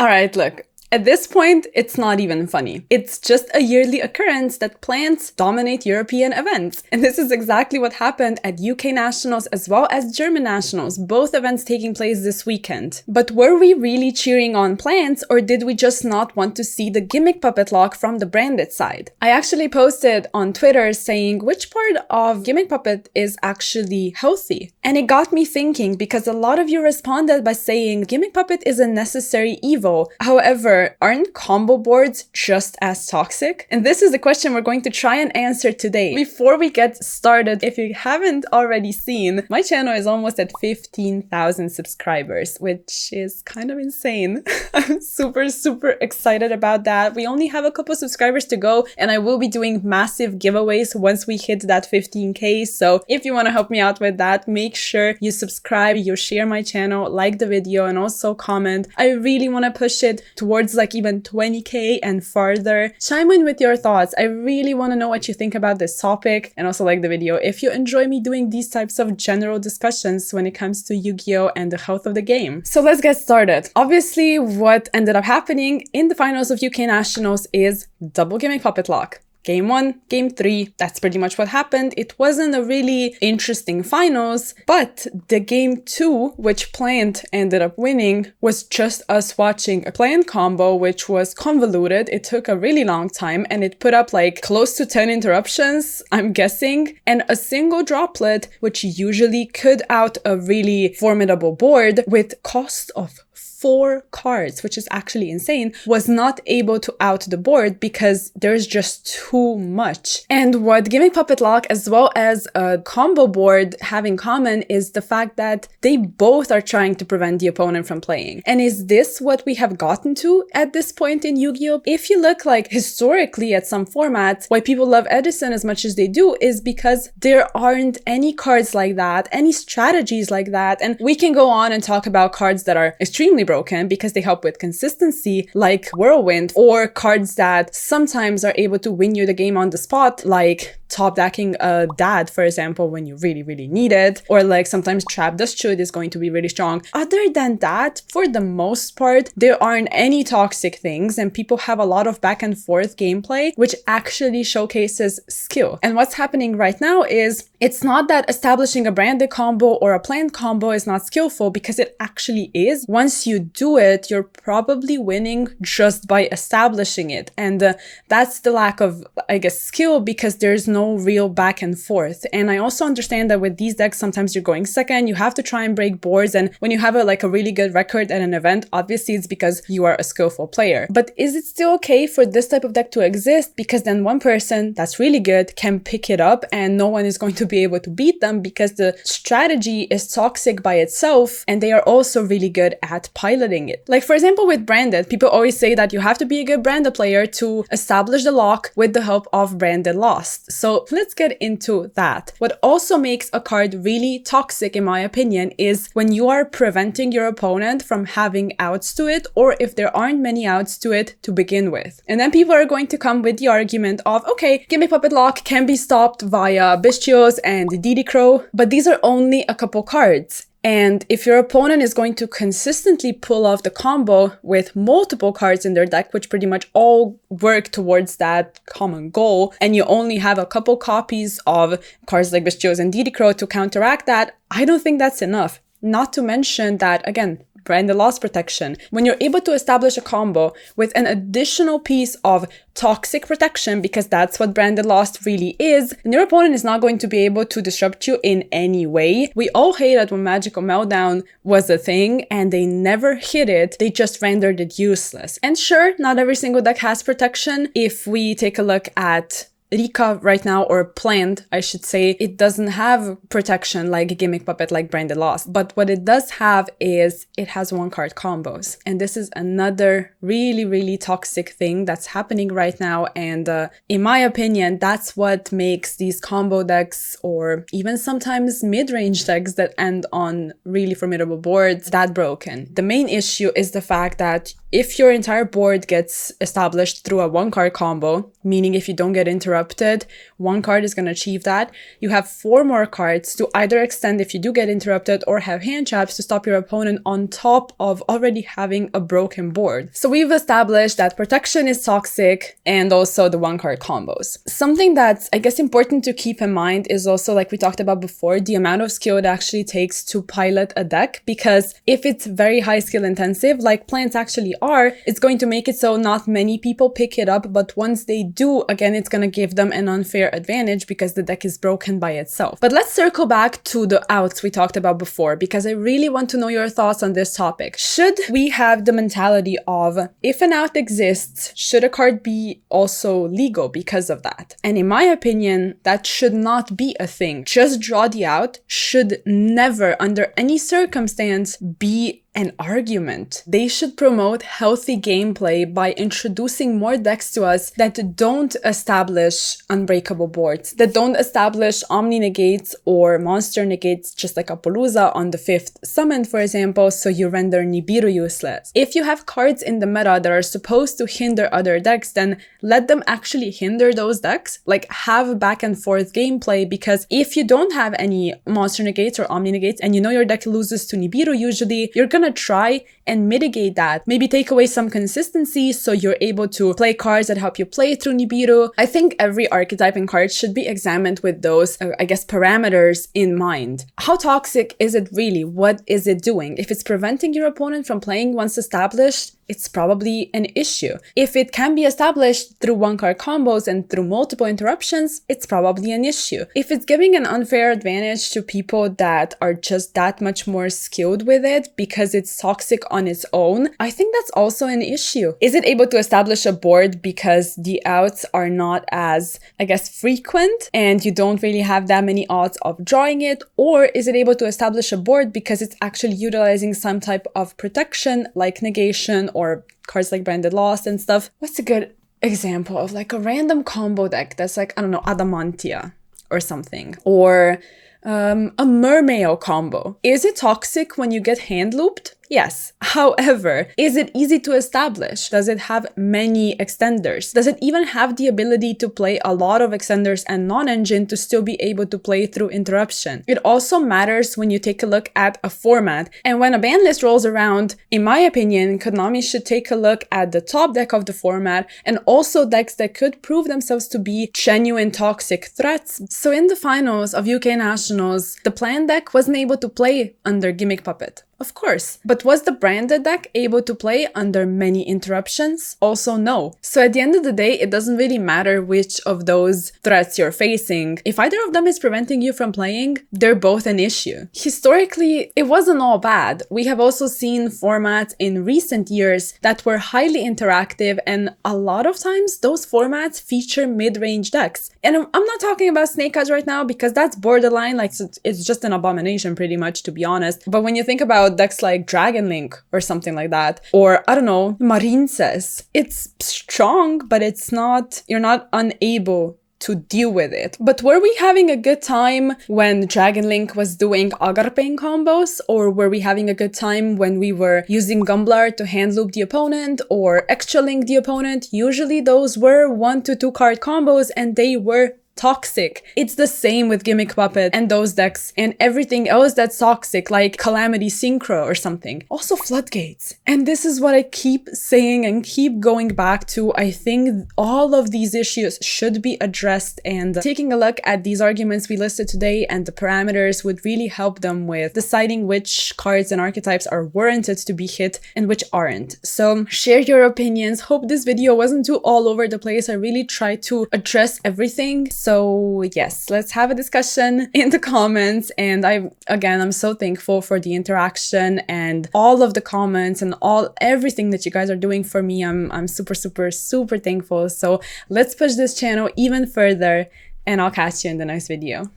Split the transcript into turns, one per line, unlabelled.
Alright, look. At this point, it's not even funny. It's just a yearly occurrence that plants dominate European events. And this is exactly what happened at UK Nationals as well as German Nationals, both events taking place this weekend. But were we really cheering on plants, or did we just not want to see the gimmick puppet lock from the branded side? I actually posted on Twitter saying which part of gimmick puppet is actually healthy. And it got me thinking, because a lot of you responded by saying gimmick puppet is a necessary evil. However, aren't combo boards just as toxic? And this is the question we're going to try and answer today. Before we get started, if you haven't already seen, my channel is almost at 15,000 subscribers, which is kind of insane. I'm super excited about that. We only have a couple subscribers to go, and I will be doing massive giveaways once we hit that 15K. So if you want to help me out with that, make sure you subscribe, you share my channel, like the video, and also comment. I really want to push it towards like even 20K and farther. Chime in with your thoughts. I really want to know what you think about this topic, and also like the video if you enjoy me doing these types of general discussions when it comes to Yu-Gi-Oh! And the health of the game. So let's get started. Obviously, what ended up happening in the finals of UK Nationals is double gimmick puppet lock. Game 1, Game 3, that's pretty much what happened. It wasn't a really interesting finals, but the Game 2, which Plant ended up winning, was just us watching a Plant combo, which was convoluted. It took a really long time, and it put up like close to 10 interruptions, I'm guessing, and a single droplet, which usually could out a really formidable board with cost of 4 cards, which is actually insane, was not able to out the board because there's just too much. And what Gimmick Puppet Lock as well as a combo board have in common is the fact that they both are trying to prevent the opponent from playing. And is this what we have gotten to at this point in Yu-Gi-Oh? If you look like historically at some formats, why people love Edison as much as they do is because there aren't any cards like that, any strategies like that. And we can go on and talk about cards that are extremely broken because they help with consistency, like Whirlwind, or cards that sometimes are able to win you the game on the spot, like top decking a dad, for example, when you really need it, or like sometimes Trap Dust Shoot is going to be really strong. Other than that, for the most part, there aren't any toxic things, and people have a lot of back and forth gameplay, which actually showcases skill. And what's happening right now is it's not that establishing a branded combo or a planned combo is not skillful, because it actually is. Once you do it, you're probably winning just by establishing it. And that's the lack of, I guess, skill, because there's no real back and forth. And I also understand that with these decks, sometimes you're going second, you have to try and break boards. And when you have a really good record at an event, obviously it's because you are a skillful player. But is it still okay for this type of deck to exist? Because then one person that's really good can pick it up and no one is going to be able to beat them because the strategy is toxic by itself, and they are also really good at piloting it. Like, for example, with branded, people always say that you have to be a good branded player to establish the lock with the help of branded lost. So let's get into that. What also makes a card really toxic, in my opinion, is when you are preventing your opponent from having outs to it, or if there aren't many outs to it to begin with. And then people are going to come with the argument of, okay, Gimmick Puppet Lock can be stopped via Bestios and DD Crow, but these are only a couple cards. And if your opponent is going to consistently pull off the combo with multiple cards in their deck, which pretty much all work towards that common goal, and you only have a couple copies of cards like Bestios and DD Crow to counteract that, I don't think that's enough. Not to mention that, again, branded loss protection. When you're able to establish a combo with an additional piece of toxic protection, because that's what branded loss really is, and your opponent is not going to be able to disrupt you in any way. We all hated when Magical Meltdown was a thing and they never hit it, they just rendered it useless. And sure, not every single deck has protection. If we take a look at Rika right now, or Planned, I should say, it doesn't have protection like Gimmick Puppet, like Branded Lost. But what it does have is it has one card combos. And this is another really toxic thing that's happening right now. And in my opinion, that's what makes these combo decks, or even sometimes mid-range decks that end on really formidable boards, that broken. The main issue is the fact that if your entire board gets established through a one card combo, meaning if you don't get interrupted interrupted, one card is going to achieve that. You have 4 more cards to either extend if you do get interrupted or have hand traps to stop your opponent on top of already having a broken board. So we've established that protection is toxic and also the 1-card combos. Something that's, I guess, important to keep in mind is also, like we talked about before, the amount of skill it actually takes to pilot a deck, because if it's very high skill intensive, like plants actually are, it's going to make it so not many people pick it up, but once they do, again, it's going to give them an unfair advantage because the deck is broken by itself. But let's circle back to the outs we talked about before, because I really want to know your thoughts on this topic. Should we have the mentality of, if an out exists, should a card be also legal because of that? And in my opinion, that should not be a thing. Just draw the out should never, under any circumstance, be an argument. They should promote healthy gameplay by introducing more decks to us that don't establish unbreakable boards, that don't establish Omni negates or monster negates, just like Apollousa on the 5th summon, for example, so you render Nibiru useless. If you have cards in the meta that are supposed to hinder other decks, then let them actually hinder those decks. Like, have back and forth gameplay, because if you don't have any monster negates or Omni negates and you know your deck loses to Nibiru usually, you're gonna try and mitigate that. Maybe take away some consistency so you're able to play cards that help you play through Nibiru. I think every archetype and card should be examined with those, I guess, parameters in mind. How toxic is it really? What is it doing? If it's preventing your opponent from playing once established, it's probably an issue. If it can be established through 1-card combos and through multiple interruptions, it's probably an issue. If it's giving an unfair advantage to people that are just that much more skilled with it because it's toxic on its own, I think that's also an issue. Is it able to establish a board because the outs are not as, I guess, frequent and you don't really have that many odds of drawing it? Or is it able to establish a board because it's actually utilizing some type of protection like negation or cards like Branded Lost and stuff? What's a good example of like a random combo deck that's like, I don't know, Adamantia or something, or a Mermail combo? Is it toxic when you get hand looped? Yes. However, is it easy to establish? Does it have many extenders? Does it even have the ability to play a lot of extenders and non-engine to still be able to play through interruption? It also matters when you take a look at a format. And when a ban list rolls around, in my opinion, Konami should take a look at the top deck of the format and also decks that could prove themselves to be genuine toxic threats. So in the finals of UK Nationals, the planned deck wasn't able to play under Gimmick Puppet. Of course. But was the branded deck able to play under many interruptions? Also no. So at the end of the day, it doesn't really matter which of those threats you're facing. If either of them is preventing you from playing, they're both an issue. Historically, it wasn't all bad. We have also seen formats in recent years that were highly interactive, and a lot of times those formats feature mid-range decks. And I'm not talking about Snake Eyes right now because that's borderline, like it's just an abomination pretty much, to be honest. But when you think about decks like Dragon Link or something like that, or I don't know, Marincess, it's strong, but it's not, you're not unable to deal with it. But were we having a good time when Dragon Link was doing Agarpain combos? Or were we having a good time when we were using Gumblar to hand loop the opponent or extra link the opponent? Usually those were 1 to 2 card combos and they were toxic. It's the same with Gimmick Puppet and those decks and everything else that's toxic, like Calamity Synchro or something. Also Floodgates. And this is what I keep saying and keep going back to. I think all of these issues should be addressed, and taking a look at these arguments we listed today and the parameters would really help them with deciding which cards and archetypes are warranted to be hit and which aren't. So share your opinions. Hope this video wasn't too all over the place. I really tried to address everything. So yes, let's have a discussion in the comments. And I'm so thankful for the interaction and all of the comments and everything that you guys are doing for me. I'm super thankful. So let's push this channel even further, and I'll catch you in the next video.